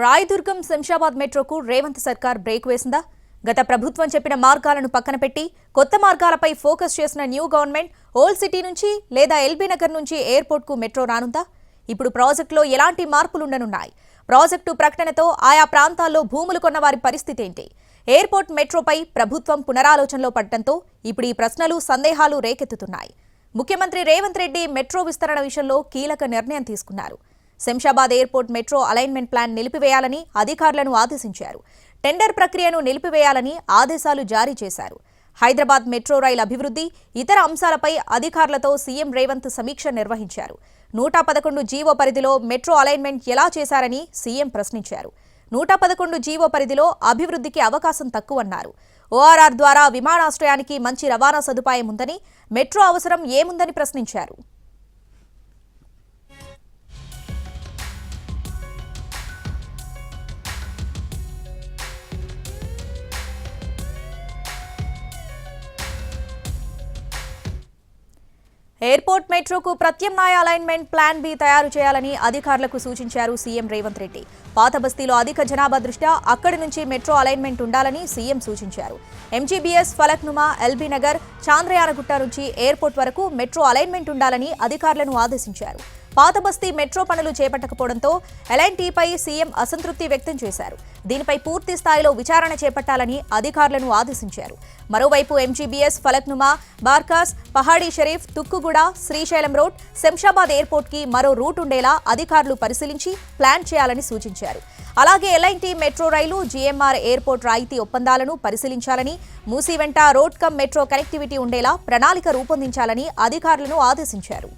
రాయదుర్గం శంషాబాద్ మెట్రోకు రేవంత్ సర్కార్ బ్రేక్ వేసిందా? గత ప్రభుత్వం చెప్పిన మార్గాలను పక్కన పెట్టి కొత్త మార్గాలపై ఫోకస్ చేసిన న్యూ గవర్నమెంట్ ఓల్డ్ సిటీ నుంచి లేదా ఎల్బీ నగర్ నుంచి ఎయిర్పోర్ట్కు మెట్రో రానుందా? ఇప్పుడు ప్రాజెక్టులో ఎలాంటి మార్పులుండనున్నాయి? ప్రాజెక్టు ప్రకటనతో ఆయా ప్రాంతాల్లో భూములు కొన్న వారి పరిస్థితి ఏంటి? ఎయిర్పోర్ట్ మెట్రోపై ప్రభుత్వం పునరాలోచనలో పడటంతో ఇప్పుడు ఈ ప్రశ్నలు సందేహాలు రేకెత్తుతున్నాయి. ముఖ్యమంత్రి రేవంత్ రెడ్డి మెట్రో విస్తరణ విషయంలో కీలక నిర్ణయం తీసుకున్నారు. Shamshabad airport metro alignment plan నిలిపివేయాలని అధికారులను ఆదేశించారు. టెండర్ ప్రక్రియను నిలిపివేయాలని ఆదేశాలు జారీ చేశారు. హైదరాబాద్ మెట్రో రైల్ అభివృద్ధి, ఇతర అంశాలపై అధికారులతో సీఎం రేవంత్ సమీక్ష నిర్వహించారు. 111 జీవో పరిధిలో మెట్రో అలైన్మెంట్ ఎలా చేశారని సీఎం ప్రశ్నించారు. 111 జీవో పరిధిలో అభివృద్ధికి అవకాశం తక్కువన్నారు. ఓఆర్ఆర్ ద్వారా విమానాశ్రయానికి మంచి రవాణా సదుపాయం ఉందని, మెట్రో అవసరం ఏముందని ప్రశ్నించారు. ఎయిర్పోర్ట్ మెట్రోకు ప్రత్యామ్నాయ అలైన్మెంట్ ప్లాన్ బి తయారు చేయాలని అధికారులకు సూచించారు సీఎం రేవంత్ రెడ్డి. పాత బస్తీలో అధిక జనాభా దృష్ట్యా అక్కడి నుంచి మెట్రో అలైన్మెంట్ ఉండాలని సీఎం సూచించారు. ఎంజీబీఎస్, ఫలక్నుమా, ఎల్బీ నగర్, చాంద్రయానగుట్ట నుంచి ఎయిర్పోర్ట్ వరకు మెట్రో అలైన్మెంట్ ఉండాలని అధికారులను ఆదేశించారు. పాత బస్తీ మెట్రో పనులు చేపట్టకపోవడంతో ఎల్ఎన్టీపై సీఎం అసంతృప్తి వ్యక్తం చేశారు. దీనిపై పూర్తి స్థాయిలో విచారణ చేపట్టాలని అధికారులను ఆదేశించారు. మరోవైపు ఎంజీబీఎస్, ఫలక్నుమా, బార్కాస్, పహాడీ షరీఫ్, తుక్కుగూడ, శ్రీశైలం రోడ్, శంషాబాద్ ఎయిర్పోర్ట్కి మరో రూట్ ఉండేలా అధికారులు పరిశీలించి ప్లాన్ చేయాలని సూచించారు. అలాగే ఎల్ఎన్టీ మెట్రో రైలు, జీఎంఆర్ ఎయిర్పోర్ట్ రాయితీ ఒప్పందాలను పరిశీలించాలని, మూసీ వెంట రోడ్ కమ్ మెట్రో కనెక్టివిటీ ఉండేలా ప్రణాళిక రూపొందించాలని అధికారులను ఆదేశించారు.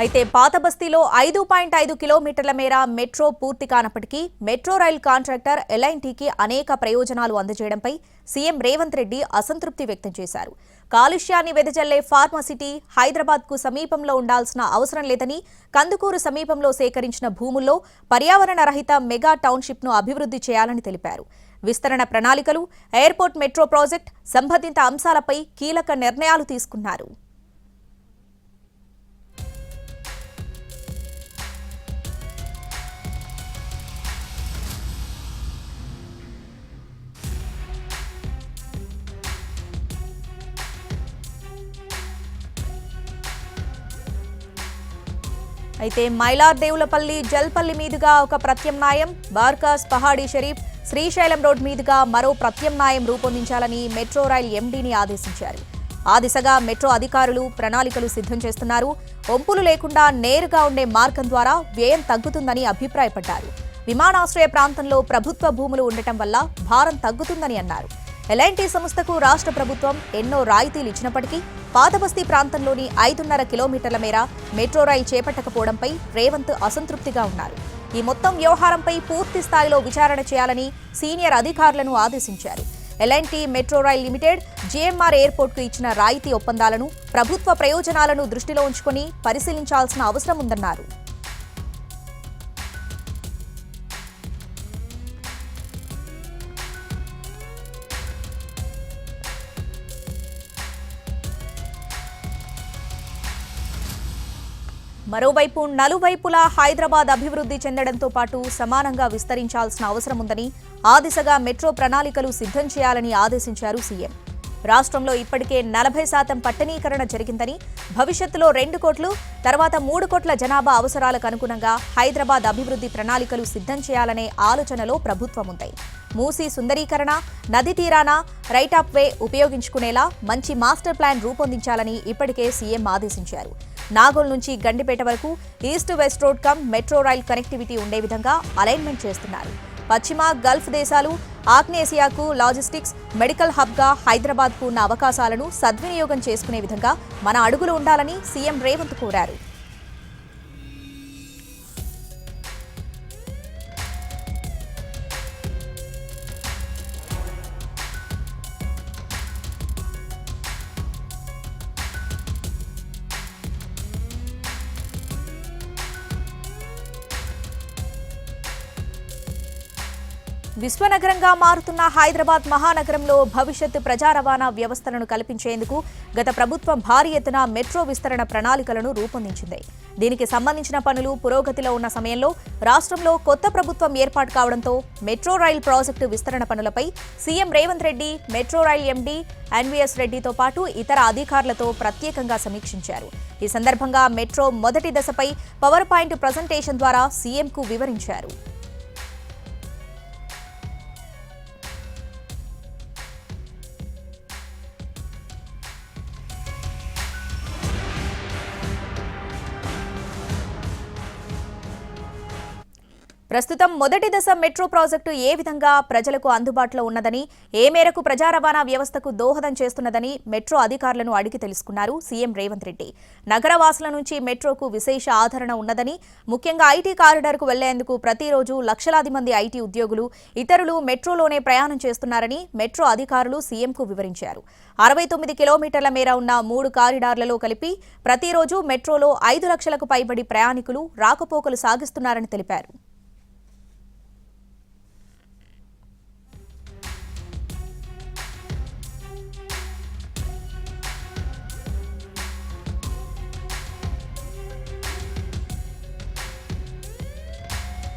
అయితే పాత బస్తీలో 5.5 కిలోమీటర్ల మేర మెట్రో పూర్తి కానప్పటికీ మెట్రో రైల్ కాంట్రాక్టర్ ఎల్ఎన్టీకి అనేక ప్రయోజనాలు అందజేయడంపై సీఎం రేవంత్ రెడ్డి అసంతృప్తి వ్యక్తం చేశారు. కాలుష్యాన్ని వెదజల్లే ఫార్మాసిటీ హైదరాబాద్కు సమీపంలో ఉండాల్సిన అవసరం లేదని, కందుకూరు సమీపంలో సేకరించిన భూముల్లో పర్యావరణ రహిత మెగా టౌన్షిప్ను అభివృద్ధి చేయాలని తెలిపారు. విస్తరణ ప్రణాళికలు, ఎయిర్పోర్ట్ మెట్రో ప్రాజెక్ట్ సంబంధిత అంశాలపై కీలక నిర్ణయాలు తీసుకున్నారు. అయితే మైలార్దేవులపల్లి, జల్పల్లి మీదుగా ఒక ప్రత్యామ్నాయం, బార్కాస్, పహాడీ షరీఫ్, శ్రీశైలం రోడ్ మీదుగా మరో ప్రత్యామ్నాయం రూపొందించాలని మెట్రో రైల్ ఎండీని ఆదేశించారు. ఆ దిశగా మెట్రో అధికారులు ప్రణాళికలు సిద్ధం చేస్తున్నారు. వంపులు లేకుండా నేరుగా ఉండే మార్గం ద్వారా వ్యయం తగ్గుతుందని అభిప్రాయపడ్డారు. విమానాశ్రయ ప్రాంతంలో ప్రభుత్వ భూములు ఉండటం వల్ల భారం తగ్గుతుందని అన్నారు. ఎల్ఎన్టీ సంస్థకు రాష్ట్ర ప్రభుత్వం ఎన్నో రాయితీలు ఇచ్చినప్పటికీ పాతబస్తీ ప్రాంతంలోని 5.5 కిలోమీటర్ల మేర మెట్రో రైలు చేపట్టకపోవడంపై రేవంత్ అసంతృప్తిగా ఉన్నారు. ఈ మొత్తం వ్యవహారంపై పూర్తి స్థాయిలో విచారణ చేయాలని సీనియర్ అధికారులను ఆదేశించారు. LNT metro rail limited, GMR ఎయిర్పోర్ట్కు ఇచ్చిన రాయితీ ఒప్పందాలను ప్రభుత్వ ప్రయోజనాలను దృష్టిలో ఉంచుకొని పరిశీలించాల్సిన అవసరం ఉందన్నారు. మరోవైపు నలువైపులా హైదరాబాద్ అభివృద్ధి చెందడంతో పాటు సమానంగా విస్తరించాల్సిన అవసరం ఉందని, ఆ దిశగా మెట్రో ప్రణాళికలు సిద్ధం చేయాలని ఆదేశించారు సీఎం. రాష్ట్రంలో ఇప్పటికే 40% పట్టణీకరణ జరిగిందని, భవిష్యత్తులో 2 కోట్లు, తర్వాత 3 కోట్ల జనాభా అవసరాలకు అనుగుణంగా హైదరాబాద్ అభివృద్ధి ప్రణాళికలు సిద్ధం చేయాలనే ఆలోచనలో ప్రభుత్వం ఉంది. మూసీ సుందరీకరణ, నది తీరాన రైట్ ఆఫ్ వే ఉపయోగించుకునేలా మంచి మాస్టర్ ప్లాన్ రూపొందించాలని ఇప్పటికే సీఎం ఆదేశించారు. నాగోల్ నుంచి గండిపేట వరకు east west road come metro rail connectivity ఉండే విధంగా అలైన్మెంట్ చేస్తున్నారు. పశ్చిమ గల్ఫ్ దేశాలు, ఆగ్నేసియాకు లాజిస్టిక్స్, మెడికల్ హబ్గా హైదరాబాద్కు ఉన్న అవకాశాలను సద్వినియోగం చేసుకునే విధంగా మన అడుగులు ఉండాలని సీఎం రేవంత్ కోరారు. విశ్వనగరంగా మారుతున్న హైదరాబాద్ మహానగరంలో భవిష్యత్ ప్రజా రవాణా వ్యవస్థలను కల్పించేందుకు గత ప్రభుత్వం భారీ ఎత్తున మెట్రో విస్తరణ ప్రణాళికలను రూపొందించింది. దీనికి సంబంధించిన పనులు పురోగతిలో ఉన్న సమయంలో రాష్ట్రంలో కొత్త ప్రభుత్వం ఏర్పాటు కావడంతో మెట్రో రైల్ ప్రాజెక్టు విస్తరణ పనులపై CM Revanth Reddy metro rail MD NVS రెడ్డితో పాటు ఇతర అధికారులతో ప్రత్యేకంగా సమీక్షించారు. ఈ సందర్భంగా మెట్రో మొదటి దశపై పవర్ పాయింట్ ప్రజెంటేషన్ ద్వారా సీఎంకు వివరించారు. ప్రస్తుతం మొదటి దశ మెట్రో ప్రాజెక్టు ఏ విధంగా ప్రజలకు అందుబాటులో ఉన్నదని, ఏ మేరకు ప్రజా రవాణా వ్యవస్థకు దోహదం చేస్తున్నదని మెట్రో అధికారులను అడిగి తెలుసుకున్నారు సీఎం రేవంత్ రెడ్డి. నగరవాసుల నుంచి మెట్రోకు విశేష ఆదరణ ఉన్నదని, ముఖ్యంగా ఐటీ కారిడార్కు వెళ్లేందుకు ప్రతిరోజు లక్షలాది మంది ఐటీ ఉద్యోగులు, ఇతరులు మెట్రోలోనే ప్రయాణం చేస్తున్నారని మెట్రో అధికారులు సీఎంకు వివరించారు. 69 కిలోమీటర్ల మేర ఉన్న 3 కారిడార్లలో కలిపి ప్రతిరోజు మెట్రోలో 5 లక్షలకు పైబడి ప్రయాణికులు రాకపోకలు సాగిస్తున్నారని తెలిపారు.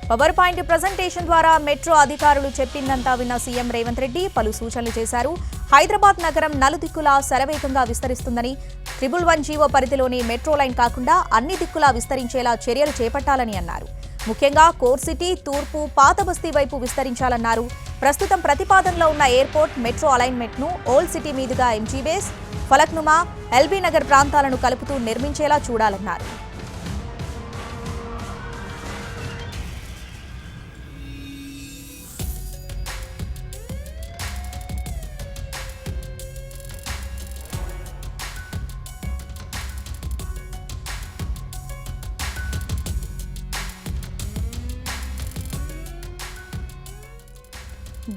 పవర్ పాయింట్ ప్రజెంటేషన్ ద్వారా మెట్రో అధికారులు చెప్పిందంతా విన్న సీఎం రేవంత్ రెడ్డి పలు సూచనలు చేశారు. హైదరాబాద్ నగరం నలుదిక్కులా శరవేగంగా విస్తరిస్తుందని, 111 జీవో పరిధిలోని మెట్రో లైన్ కాకుండా అన్ని దిక్కులా విస్తరించేలా చర్యలు చేపట్టాలని అన్నారు. ముఖ్యంగా కోర్ సిటీ, తూర్పు, పాత బస్తీ వైపు విస్తరించాలన్నారు. ప్రస్తుతం ప్రతిపాదనలో ఉన్న ఎయిర్పోర్ట్ మెట్రో అలైన్మెంట్ ను ఓల్డ్ సిటీ మీదుగా MG base, Falaknuma, LB Nagar ప్రాంతాలను కలుపుతూ నిర్మించేలా చూడాలన్నారు.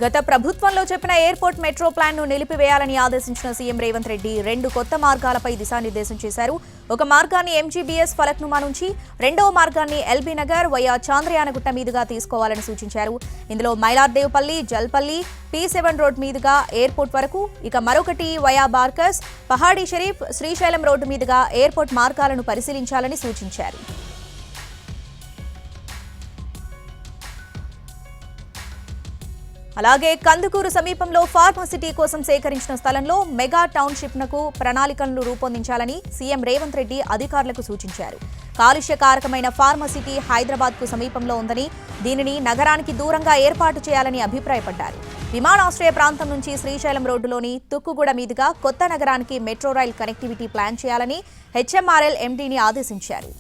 గత ప్రభుత్వంలో చెప్పిన ఎయిర్పోర్ట్ మెట్రో ప్లాన్ ను నిలిపివేయాలని ఆదేశించిన సీఎం రేవంత్ రెడ్డి 2 కొత్త మార్గాలపై దిశానిర్దేశం చేశారు. ఒక మార్గాన్ని ఎంజీబీఎస్ ఫలక్నుమా నుంచి, రెండవ మార్గాన్ని ఎల్బీ నగర్ వయా చాంద్రయానగుట్ట మీదుగా తీసుకోవాలని సూచించారు. ఇందులో మైలార్దేవ్పల్లి, జల్పల్లి, P7 రోడ్ మీదుగా ఎయిర్పోర్ట్ వరకు, ఇక మరొకటి వయా బార్కస్, పహాడీ షరీఫ్, శ్రీశైలం రోడ్డు మీదుగా ఎయిర్పోర్ట్ మార్గాలను పరిశీలించాలని సూచించారు. అలాగే కందుకూరు సమీపంలో ఫార్మాసిటీ కోసం సేకరించిన స్థలంలో మెగా టౌన్షిప్నకు ప్రణాళికలను రూపొందించాలని సీఎం రేవంత్ రెడ్డి అధికారులకు సూచించారు. కాలుష్యకారకమైన ఫార్మాసిటీ హైదరాబాద్కు సమీపంలో ఉందని, దీనిని నగరానికి దూరంగా ఏర్పాటు చేయాలని అభిప్రాయపడ్డారు. విమానాశ్రయ ప్రాంతం నుంచి శ్రీశైలం రోడ్డులోని తుక్కుగూడ మీదుగా కొత్త నగరానికి మెట్రో రైల్ కనెక్టివిటీ ప్లాన్ చేయాలని హెచ్ఎంఆర్ఎల్ ఎండీని ఆదేశించారు.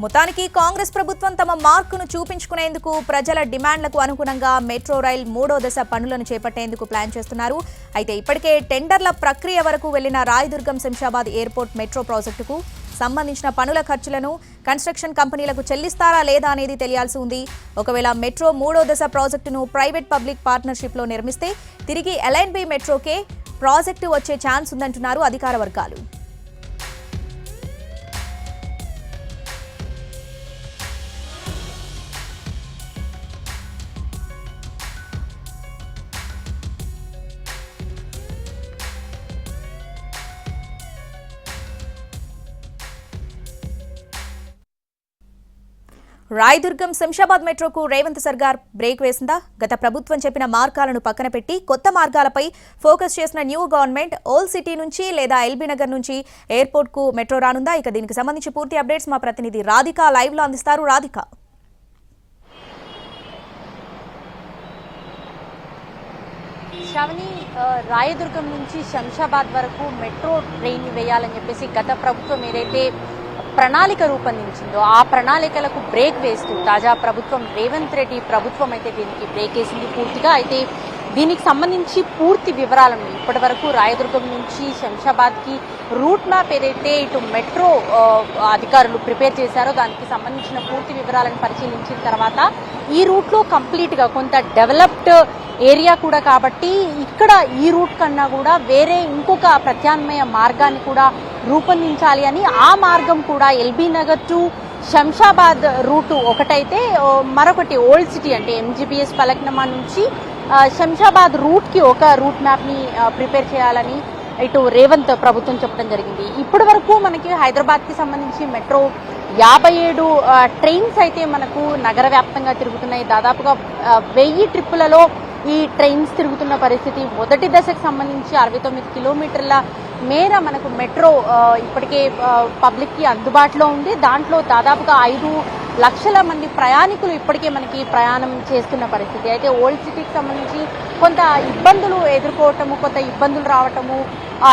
మొత్తానికి కాంగ్రెస్ ప్రభుత్వం తమ మార్కును చూపించుకునేందుకు ప్రజల డిమాండ్లకు అనుగుణంగా మెట్రో రైల్ 3వ దశ పనులను చేపట్టేందుకు ప్లాన్ చేస్తున్నారు. అయితే ఇప్పటికే టెండర్ల ప్రక్రియ వరకు వెళ్లిన రాయదుర్గం శంషాబాద్ ఎయిర్పోర్ట్ మెట్రో ప్రాజెక్టుకు సంబంధించిన పనుల ఖర్చులను కన్స్ట్రక్షన్ కంపెనీలకు చెల్లిస్తారా లేదా అనేది తెలియాల్సి ఉంది. ఒకవేళ మెట్రో 3వ దశ ప్రాజెక్టును ప్రైవేట్ పబ్లిక్ పార్ట్నర్షిప్లో నిర్మిస్తే తిరిగి ఎల్ఎన్బి మెట్రోకే ప్రాజెక్టు వచ్చే ఛాన్స్ ఉందంటున్నారు అధికార వర్గాలు. రాయదుర్గం శంషాబాద్ మెట్రోకు రేవంత్ సర్కార్ బ్రేక్ వేసిందా? గత ప్రభుత్వం చెప్పిన మార్గాలను పక్కన పెట్టి కొత్త మార్గాలపై ఫోకస్ చేసిన న్యూ గవర్నమెంట్ ఓల్డ్ సిటీ నుంచి లేదా ఎల్బీ నగర్ నుంచి ఎయిర్పోర్ట్ కు మెట్రో రానుందా? ఇక దీనికి సంబంధించి పూర్తి అప్డేట్స్ మా ప్రతినిధి రాధిక లైవ్ లో అందిస్తారు. రాధిక, శ్రావణి, రాయదుర్గం నుంచి శంషాబాద్ వరకు మెట్రో ట్రైన్ వేయాలని చెప్పేసి గత ప్రభుత్వం ఏదైతే ప్రణాళిక రూపొందించిందో ఆ ప్రణాళికలకు బ్రేక్ వేస్తూ తాజా ప్రభుత్వం రేవంత్ రెడ్డి ప్రభుత్వం అయితే దీనికి బ్రేక్ వేసింది పూర్తిగా. అయితే దీనికి సంబంధించి పూర్తి వివరాలను ఇప్పటి వరకు రాయదుర్గం నుంచి శంషాబాద్కి రూట్ మ్యాప్ ఏదైతే ఇటు మెట్రో అధికారులు ప్రిపేర్ చేశారో దానికి సంబంధించిన పూర్తి వివరాలను పరిశీలించిన తర్వాత ఈ రూట్లో కంప్లీట్గా కొంత డెవలప్డ్ ఏరియా కూడా కాబట్టి ఇక్కడ ఈ రూట్ కన్నా కూడా వేరే ఇంకొక ప్రత్యామ్నాయ మార్గాన్ని కూడా రూపొందించాలి అని ఆ మార్గం కూడా ఎల్బీ నగర్ టు శంషాబాద్ రూటు ఒకటైతే మరొకటి ఓల్డ్ సిటీ అంటే ఎంజీబీఎస్ పలక్నమా నుంచి శంషాబాద్ రూట్కి ఒక రూట్ మ్యాప్ని ప్రిపేర్ చేయాలని ఇటు రేవంత్ ప్రభుత్వం చెప్పడం జరిగింది. ఇప్పటి వరకు మనకి హైదరాబాద్కి సంబంధించి మెట్రో 57 ట్రైన్స్ అయితే మనకు నగర వ్యాప్తంగా తిరుగుతున్నాయి. దాదాపుగా 1000 ట్రిప్పులలో ఈ ట్రైన్స్ తిరుగుతున్న పరిస్థితి. మొదటి దశకు సంబంధించి 69 కిలోమీటర్ల మేర మనకు మెట్రో ఇప్పటికే పబ్లిక్కి అందుబాటులో ఉంది. దాంట్లో దాదాపుగా 5 లక్షల మంది ప్రయాణికులు ఇప్పటికే మనకి ప్రయాణం చేస్తున్న పరిస్థితి. అయితే ఓల్డ్ సిటీకి సంబంధించి కొంత ఇబ్బందులు ఎదుర్కోవటము, కొంత ఇబ్బందులు రావటము,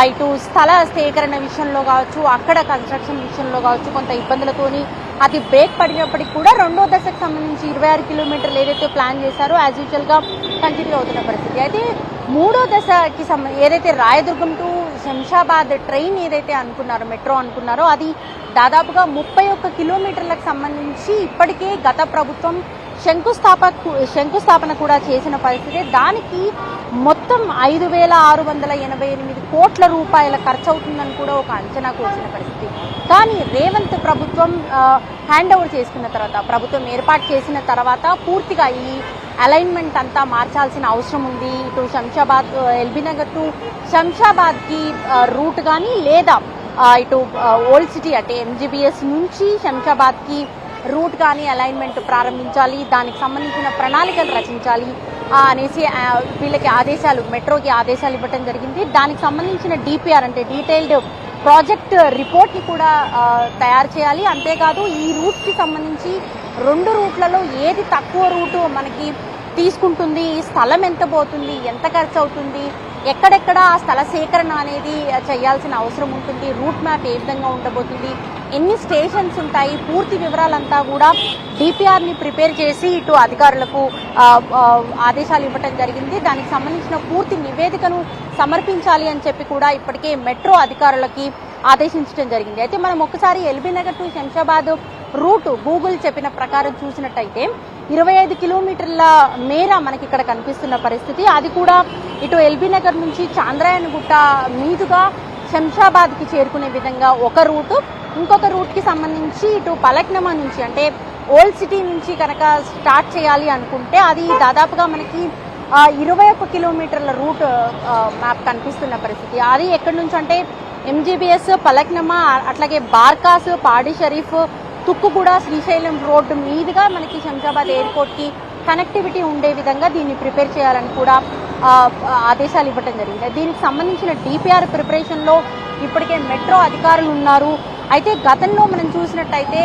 ఇటు స్థల సేకరణ విషయంలో కావచ్చు, అక్కడ కన్స్ట్రక్షన్ విషయంలో కావచ్చు, కొంత ఇబ్బందులతోని అది బ్రేక్ పడినప్పటికీ కూడా రెండో దశకు సంబంధించి 26 కిలోమీటర్లు ఏదైతే ప్లాన్ చేశారో యాజ్ యూజువల్గా కంటిన్యూ అవుతున్న పరిస్థితి. అయితే మూడో దశకి ఏదైతే రాయదుర్గం టు శంషాబాద్ ట్రైన్ ఏదైతే అనుకున్నారో, మెట్రో అనుకున్నారో, అది దాదాపుగా 31 కిలోమీటర్లకు సంబంధించి ఇప్పటికే గత ప్రభుత్వం శంకుస్థాపన కూడా చేసిన పరిస్థితి. దానికి మొత్తం 5,688 కోట్ల రూపాయల ఖర్చు అవుతుందని కూడా ఒక అంచనాకు వచ్చిన పరిస్థితి. కానీ రేవంత్ ప్రభుత్వం హ్యాండ్ ఓవర్ చేసుకున్న తర్వాత, ప్రభుత్వం ఏర్పాటు చేసిన తర్వాత పూర్తిగా ఈ అలైన్మెంట్ అంతా మార్చాల్సిన అవసరం ఉంది. ఇటు శంషాబాద్ ఎల్బీ నగర్ టు శంషాబాద్కి రూట్ కానీ లేదా ఇటు ఓల్డ్ సిటీ అంటే ఎంజీబీఎస్ నుంచి శంషాబాద్కి రూట్ కానీ అలైన్మెంట్ ప్రారంభించాలి, దానికి సంబంధించిన ప్రణాళికలు రచించాలి అనేసి వీళ్ళకి ఆదేశాలు, మెట్రోకి ఆదేశాలు ఇవ్వడం జరిగింది. దానికి సంబంధించిన డిపిఆర్ అంటే డీటెయిల్డ్ ప్రాజెక్ట్ రిపోర్ట్ని కూడా తయారు చేయాలి. అంతేకాదు ఈ రూట్కి సంబంధించి 2 రూట్లలో ఏది తక్కువ రూటు మనకి తీసుకుంటుంది, స్థలం ఎంత పోతుంది, ఎంత ఖర్చు అవుతుంది, ఎక్కడెక్కడ ఆ స్థల సేకరణ అనేది చేయాల్సిన అవసరం ఉంటుంది, రూట్ మ్యాప్ ఏ విధంగా ఉండబోతుంది, ఎన్ని స్టేషన్స్ ఉంటాయి, పూర్తి వివరాలంతా కూడా డిపిఆర్ని ప్రిపేర్ చేసి ఇటు అధికారులకు ఆదేశాలు ఇవ్వటం జరిగింది. దానికి సంబంధించిన పూర్తి నివేదికను సమర్పించాలి అని చెప్పి కూడా ఇప్పటికే మెట్రో అధికారులకి ఆదేశించడం జరిగింది. అయితే మనం ఒకసారి LB Nagar to Shamshabad route Google చెప్పిన ప్రకారం చూసినట్టయితే 25 కిలోమీటర్ల మేర మనకి ఇక్కడ కనిపిస్తున్న పరిస్థితి. అది కూడా ఇటు ఎల్బీ నగర్ నుంచి చాంద్రాయణ గుట్ట మీదుగా శంషాబాద్కి చేరుకునే విధంగా ఒక రూటు, ఇంకొక రూట్కి సంబంధించి ఇటు పలక్నమా నుంచి అంటే ఓల్డ్ సిటీ నుంచి కనుక స్టార్ట్ చేయాలి అనుకుంటే అది దాదాపుగా మనకి 21 కిలోమీటర్ల రూట్ మ్యాప్ కనిపిస్తున్న పరిస్థితి. అది ఎక్కడి నుంచి అంటే ఎంజీబీఎస్ పలక్నమా, అట్లాగే బార్కాస్, పాడి షరీఫ్, తుక్కుగూడ, శ్రీశైలం రోడ్డు మీదుగా మనకి శంషాబాద్ ఎయిర్పోర్ట్కి కనెక్టివిటీ ఉండే విధంగా దీన్ని ప్రిపేర్ చేయాలని కూడా ఆదేశాలు ఇవ్వడం జరిగింది. దీనికి సంబంధించిన డిపిఆర్ ప్రిపరేషన్లో ఇప్పటికే మెట్రో అధికారులు ఉన్నారు. అయితే గతంలో మనం చూసినట్టయితే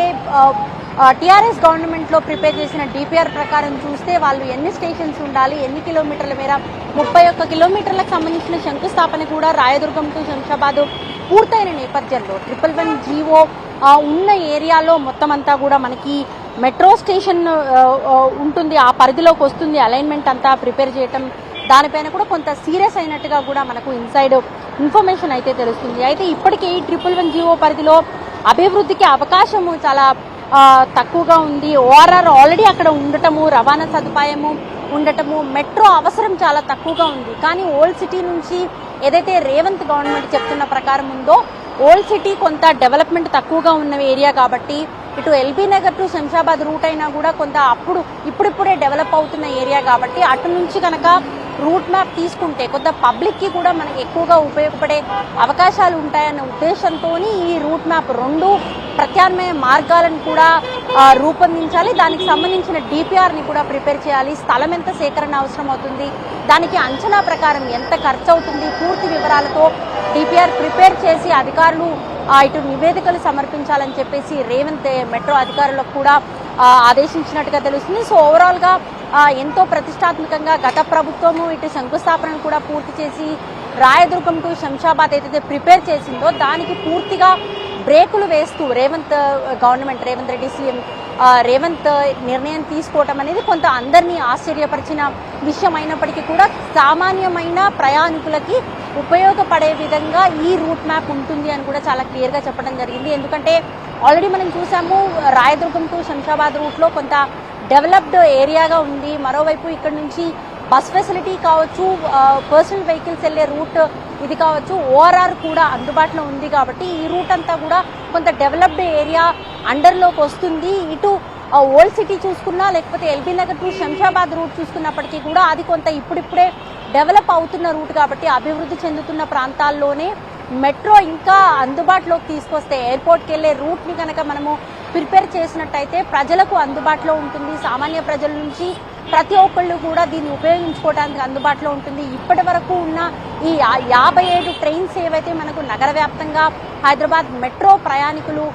టీఆర్ఎస్ గవర్నమెంట్లో ప్రిపేర్ చేసిన డిపిఆర్ ప్రకారం చూస్తే వాళ్ళు ఎన్ని స్టేషన్స్ ఉండాలి, ఎన్ని కిలోమీటర్ల మేర 31 కిలోమీటర్లకు సంబంధించిన శంకుస్థాపన కూడా రాయదుర్గం టు శంషాబాద్ పూర్తయిన నేపథ్యంలో 111 జీవో ఉన్న ఏరియాలో మొత్తం అంతా కూడా మనకి మెట్రో స్టేషన్ ఉంటుంది, ఆ పరిధిలోకి వస్తుంది, అలైన్మెంట్ అంతా ప్రిపేర్ చేయటం, దానిపైన కూడా కొంత సీరియస్ అయినట్టుగా కూడా మనకు ఇన్సైడ్ ఇన్ఫర్మేషన్ అయితే తెలుస్తుంది. అయితే ఇప్పటికే 111 జీవో పరిధిలో అభివృద్ధికి అవకాశము చాలా తక్కువగా ఉంది. ఓఆర్ఆర్ ఆల్రెడీ అక్కడ ఉండటము, రవాణా సదుపాయము ఉండటము, మెట్రో అవసరం చాలా తక్కువగా ఉంది. కానీ ఓల్డ్ సిటీ నుంచి ఏదైతే రేవంత్ గవర్నమెంట్ చెప్తున్న ప్రకారం ఉందో, ఓల్డ్ సిటీ కొంత డెవలప్మెంట్ తక్కువగా ఉన్న ఏరియా కాబట్టి ఇటు ఎల్బీ నగర్ టు శంషాబాద్ రూట్ అయినా కూడా కొంత ఇప్పుడిప్పుడే డెవలప్ అవుతున్న ఏరియా కాబట్టి అటు నుంచి కనుక రూట్ మ్యాప్ తీసుకుంటే కొంత పబ్లిక్కి కూడా మనకి ఎక్కువగా ఉపయోగపడే అవకాశాలు ఉంటాయన్న ఉద్దేశంతో ఈ రూట్ మ్యాప్ 2 ప్రత్యామ్నాయ మార్గాలను కూడా రూపొందించాలి. దానికి సంబంధించిన డిపిఆర్ని కూడా ప్రిపేర్ చేయాలి. స్థలం ఎంత సేకరణ అవసరం అవుతుంది, దానికి అంచనా ప్రకారం ఎంత ఖర్చు అవుతుంది, పూర్తి వివరాలతో డిపిఆర్ ప్రిపేర్ చేసి అధికారులు ఇటు నివేదికలు సమర్పించాలని చెప్పేసి రేవంత్ మెట్రో అధికారులకు కూడా ఆదేశించినట్టుగా తెలుస్తుంది. సో ఓవరాల్గా ఎంతో ప్రతిష్టాత్మకంగా గత ప్రభుత్వము ఇటు శంకుస్థాపనను కూడా పూర్తి చేసి రాయదుర్గం టు శంషాబాద్ ఏదైతే ప్రిపేర్ చేసిందో దానికి పూర్తిగా బ్రేకులు వేస్తూ రేవంత్ రెడ్డి సీఎం రేవంత్ నిర్ణయం తీసుకోవటం అనేది కొంత అందరినీ ఆశ్చర్యపరిచిన విషయం అయినప్పటికీ కూడా సామాన్యమైన ప్రయాణికులకి ఉపయోగపడే విధంగా ఈ రూట్ మ్యాప్ ఉంటుంది అని కూడా చాలా క్లియర్గా చెప్పడం జరిగింది. ఎందుకంటే ఆల్రెడీ మనం చూసాము రాయదుర్గం టు శంషాబాద్ రూట్లో కొంత డెవలప్డ్ ఏరియాగా ఉంది. మరోవైపు ఇక్కడ నుంచి బస్ ఫెసిలిటీ కావచ్చు, పర్సనల్ వెహికల్స్ వెళ్ళే రూట్ ఇది కావచ్చు, ఓఆర్ఆర్ కూడా అందుబాటులో ఉంది. కాబట్టి ఈ రూట్ అంతా కూడా కొంత డెవలప్డ్ ఏరియా అండర్లోకి వస్తుంది. ఇటు ఓల్డ్ సిటీ చూసుకున్నా లేకపోతే LB Nagar to Shamshabad route చూసుకున్నప్పటికీ కూడా అది కొంత ఇప్పుడిప్పుడే డెవలప్ అవుతున్న రూట్ కాబట్టి అభివృద్ధి చెందుతున్న ప్రాంతాల్లోనే మెట్రో ఇంకా అందుబాటులోకి తీసుకొస్తే ఎయిర్పోర్ట్కి వెళ్ళే రూట్ని కనుక మనము ప్రిపేర్ చేసినట్టయితే ప్రజలకు అందుబాటులో ఉంటుంది. సామాన్య ప్రజల నుంచి ప్రతి ఒక్కళ్ళు కూడా దీన్ని ఉపయోగించుకోవడానికి అందుబాటులో ఉంటుంది. ఇప్పటి వరకు ఉన్న ఈ 57 ట్రైన్స్ ఏవైతే మనకు నగర వ్యాప్తంగా హైదరాబాద్ మెట్రో ప్రయాణికులు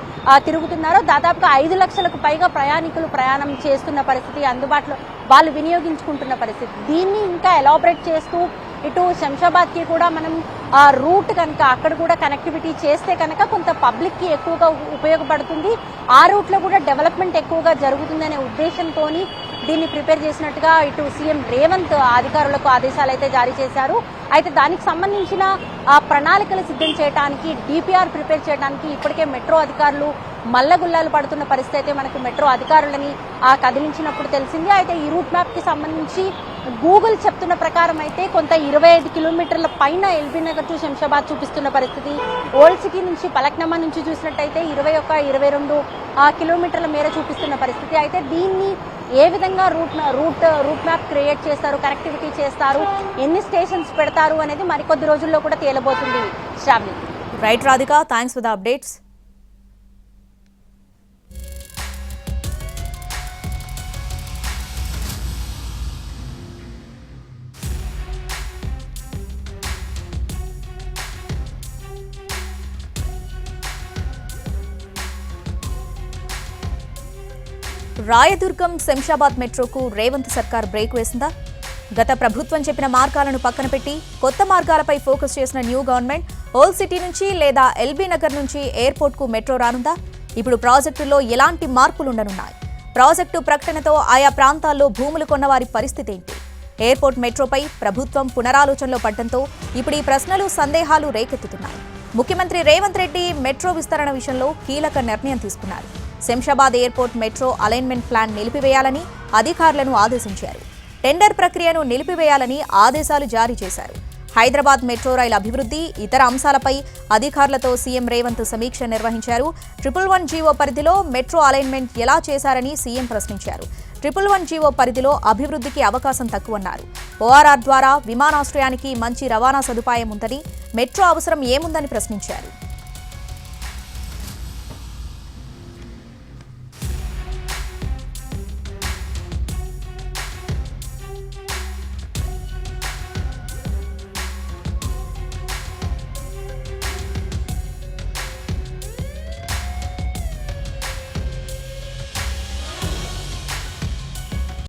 తిరుగుతున్నారో దాదాపుగా 5 లక్షలకు పైగా ప్రయాణికులు ప్రయాణం చేస్తున్న పరిస్థితి, అందుబాటులో వాళ్ళు వినియోగించుకుంటున్న పరిస్థితి. దీన్ని ఇంకా ఎలాబరేట్ చేస్తూ ఇటు శంషాబాద్కి కూడా మనం ఆ రూట్ కనుక అక్కడ కూడా కనెక్టివిటీ చేస్తే కనుక కొంత పబ్లిక్కి ఎక్కువగా ఉపయోగపడుతుంది. ఆ రూట్లో కూడా డెవలప్మెంట్ ఎక్కువగా జరుగుతుందనే ఉద్దేశంతో దీన్ని ప్రిపేర్ చేసినట్టుగా ఇటు సీఎం రేవంత్ అధికారులకు ఆదేశాలు అయితే జారీ చేశారు. అయితే దానికి సంబంధించిన ప్రణాళికలు సిద్ధం చేయడానికి, డిపిఆర్ ప్రిపేర్ చేయడానికి ఇప్పటికే మెట్రో అధికారులు మల్లగుల్లాలు పడుతున్న పరిస్థితి అయితే మనకు మెట్రో అధికారులని కదిలించినప్పుడు తెలిసింది. అయితే ఈ రూట్ మ్యాప్కి సంబంధించి గూగుల్ చెప్తున్న ప్రకారం అయితే కొంత 25 కిలోమీటర్ల పైన ఎల్బీ నగర్ టు శంషాబాద్ చూపిస్తున్న పరిస్థితి. ఓల్డ్ సిటీ నుంచి పలక్నమా నుంచి చూసినట్టయితే 21-22 కిలోమీటర్ల మేర చూపిస్తున్న పరిస్థితి. అయితే దీన్ని ఏ విధంగా రూట్ మ్యాప్ క్రియేట్ చేస్తారు, కనెక్టివిటీ చేస్తారు, ఎన్ని స్టేషన్స్ పెడతారు అనేది మరికొద్ది రోజుల్లో కూడా తేలబోతుంది. Shravni. Right Radhika, thanks for the updates. Rayadurgam Shamshabad మెట్రోకు రేవంత్ సర్కార్ బ్రేక్ వేసిందా? గత ప్రభుత్వం చెప్పిన మార్గాలను పక్కన పెట్టి కొత్త మార్గాలపై ఫోకస్ చేసిన న్యూ గవర్నమెంట్ ఓల్డ్ సిటీ నుంచి లేదా ఎల్బీ నగర్ నుంచి ఎయిర్పోర్ట్కు మెట్రో రానుందా? ఇప్పుడు ప్రాజెక్టులో ఎలాంటి మార్పులు ఉండనున్నాయి? ప్రాజెక్టు ప్రకటనతో ఆయా ప్రాంతాల్లో భూములు కొన్నవారి పరిస్థితి ఏంటి? ఎయిర్పోర్ట్ మెట్రోపై ప్రభుత్వం పునరాలోచనలో పడడంతో ఇప్పుడు ఈ ప్రశ్నలు, సందేహాలు రేకెత్తుతున్నాయి. ముఖ్యమంత్రి రేవంత్ రెడ్డి మెట్రో విస్తరణ విషయంలో కీలక నిర్ణయం తీసుకున్నారు. Shamshabad airport metro alignment plan నిలిపివేయాలని అధికారులను ఆదేశించారు. టెండర్ ప్రక్రియను నిలిపివేయాలని ఆదేశాలు జారీ చేశారు. హైదరాబాద్ మెట్రో రైలు అభివృద్ధి, ఇతర అంశాలపై అధికారులతో సీఎం రేవంత్ సమీక్ష నిర్వహించారు. 111 జీవో పరిధిలో మెట్రో అలైన్మెంట్ ఎలా చేశారని సీఎం ప్రశ్నించారు. 111 జీవో పరిధిలో అభివృద్ధికి అవకాశం తక్కువన్నారు. ఓఆర్ఆర్ ద్వారా విమానాశ్రయానికి మంచి రవాణా సదుపాయం ఉందని, మెట్రో అవసరం ఏముందని ప్రశ్నించారు.